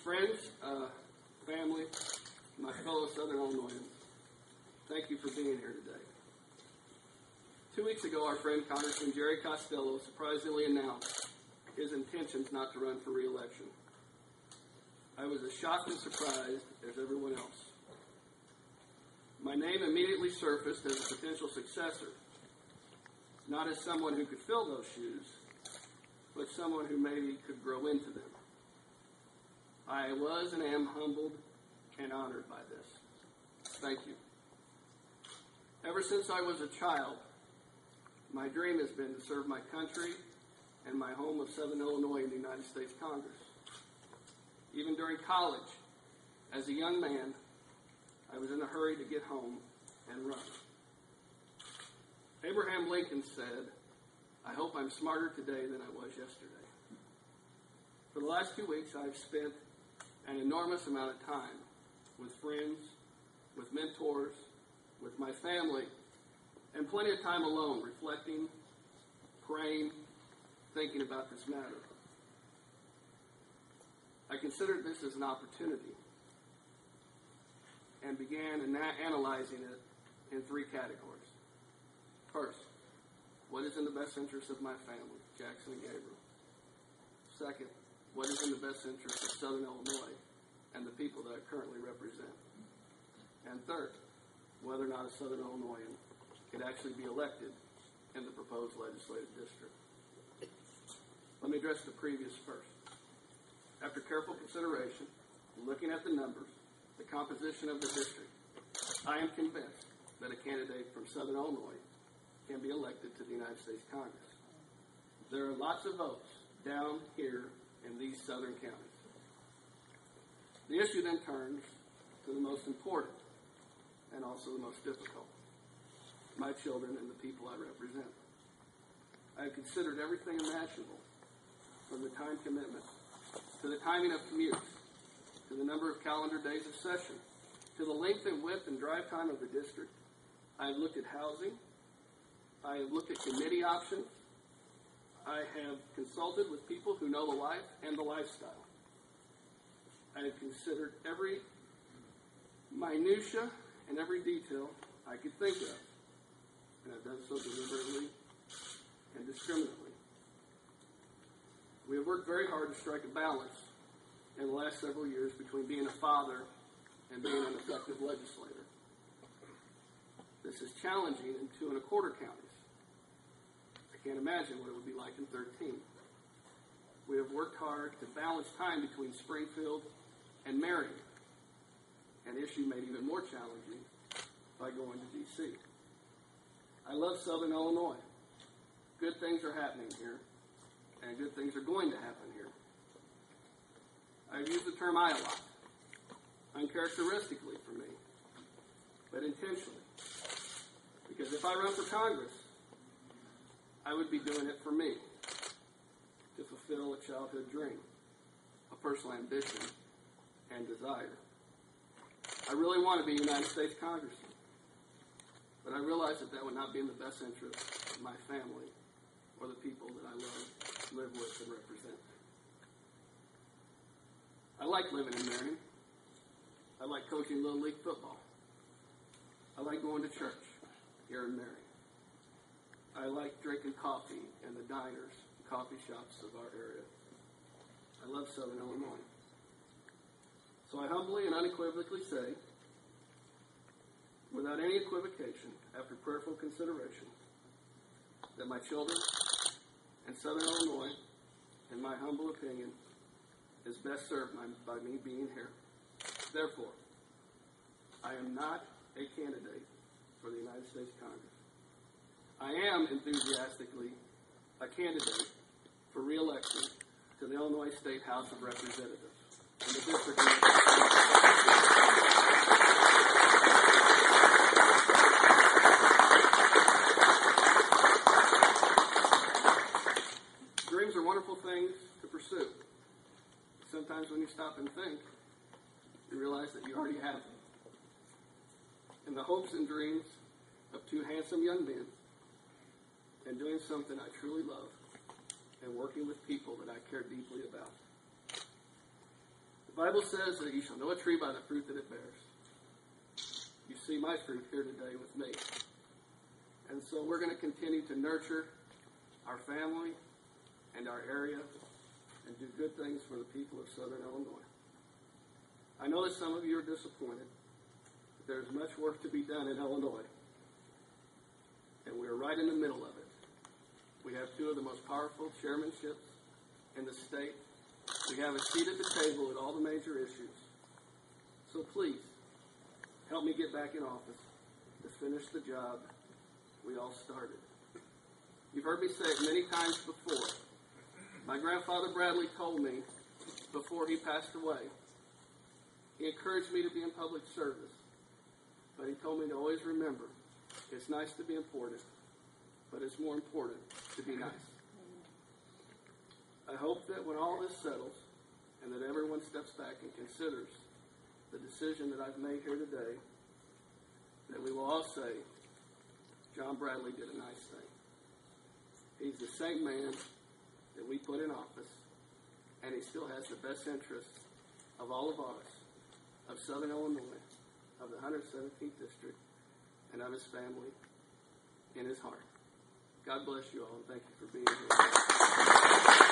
Friends, family, my fellow Southern Illinoisans, thank you for being here today. 2 weeks ago, our friend Congressman Jerry Costello surprisingly announced his intentions not to run for re-election. I was as shocked and surprised as everyone else. My name immediately surfaced as a potential successor, not as someone who could fill those shoes, but someone who maybe could grow into them. I was and am humbled and honored by this. Thank you. Ever since I was a child, my dream has been to serve my country and my home of Southern Illinois in the United States Congress. Even during college, as a young man, I was in a hurry to get home and run. Abraham Lincoln said, "I hope I'm smarter today than I was yesterday." For the last 2 weeks, I've spent an enormous amount of time with friends, with mentors, with my family, and plenty of time alone, reflecting, praying, thinking about this matter. I considered this as an opportunity and began analyzing it in 3 categories. First, what is in the best interest of my family, Jackson and Gabriel? Second, what is in the best interest of Southern Illinois and the people that I currently represent? And third, whether or not a Southern Illinoisan could actually be elected in the proposed legislative district. Let me address the previous first. After careful consideration, looking at the numbers, the composition of the district, I am convinced that a candidate from Southern Illinois can be elected to the United States Congress. There are lots of votes down here in these southern counties. The issue then turns to the most important and also the most difficult: my children and the people I represent. I have considered everything imaginable, from the time commitment, to the timing of commutes, to the number of calendar days of session, to the length and width and drive time of the district. I have looked at housing. I have looked at committee options. I have consulted with people who know the life and the lifestyle. I have considered every minutia and every detail I could think of, and I've done so deliberately and discriminately. We have worked very hard to strike a balance in the last several years between being a father and being an effective legislator. This is challenging in 2 1/4 counties. I can't imagine what it would be like in 13. We have worked hard to balance time between Springfield and Marion, an issue made even more challenging by going to D.C. I love Southern Illinois. Good things are happening here, and good things are going to happen here. I've used the term "I" a lot, uncharacteristically for me, but intentionally. Because if I run for Congress, I would be doing it for me, to fulfill a childhood dream, a personal ambition and desire. I really want to be a United States Congressman, but I realize that would not be in the best interest of my family or the people that I love, live with, and represent. I like living in Marion. I like coaching Little League football. I like going to church here in Marion. I like drinking coffee in the diners and coffee shops of our area. I love Southern Illinois. So I humbly and unequivocally say, without any equivocation, after prayerful consideration, that my children and Southern Illinois, in my humble opinion, is best served by me being here. Therefore, I am not a candidate for the United States Congress. I am enthusiastically a candidate for re-election to the Illinois State House of Representatives in the district. Dreams are wonderful things to pursue. Sometimes when you stop and think, you realize that you already have them. And the hopes and dreams of 2 handsome young men, and doing something I truly love, and working with people that I care deeply about. The Bible says that you shall know a tree by the fruit that it bears. You see my fruit here today with me. And so we're going to continue to nurture our family and our area and do good things for the people of Southern Illinois. I know that some of you are disappointed. There's much work to be done in Illinois. And we're right in the middle of it. We have two of the most powerful chairmanships in the state. We have a seat at the table at all the major issues. So please, help me get back in office to finish the job we all started. You've heard me say it many times before. My grandfather Bradley told me before he passed away, he encouraged me to be in public service, but he told me to always remember, it's nice to be important, but it's more important to be nice. I hope that when all this settles, and that everyone steps back and considers the decision that I've made here today, that we will all say, John Bradley did a nice thing. He's the same man that we put in office, and he still has the best interests of all of us, of Southern Illinois, of the 117th District, and of his family in his heart. God bless you all, and thank you for being here.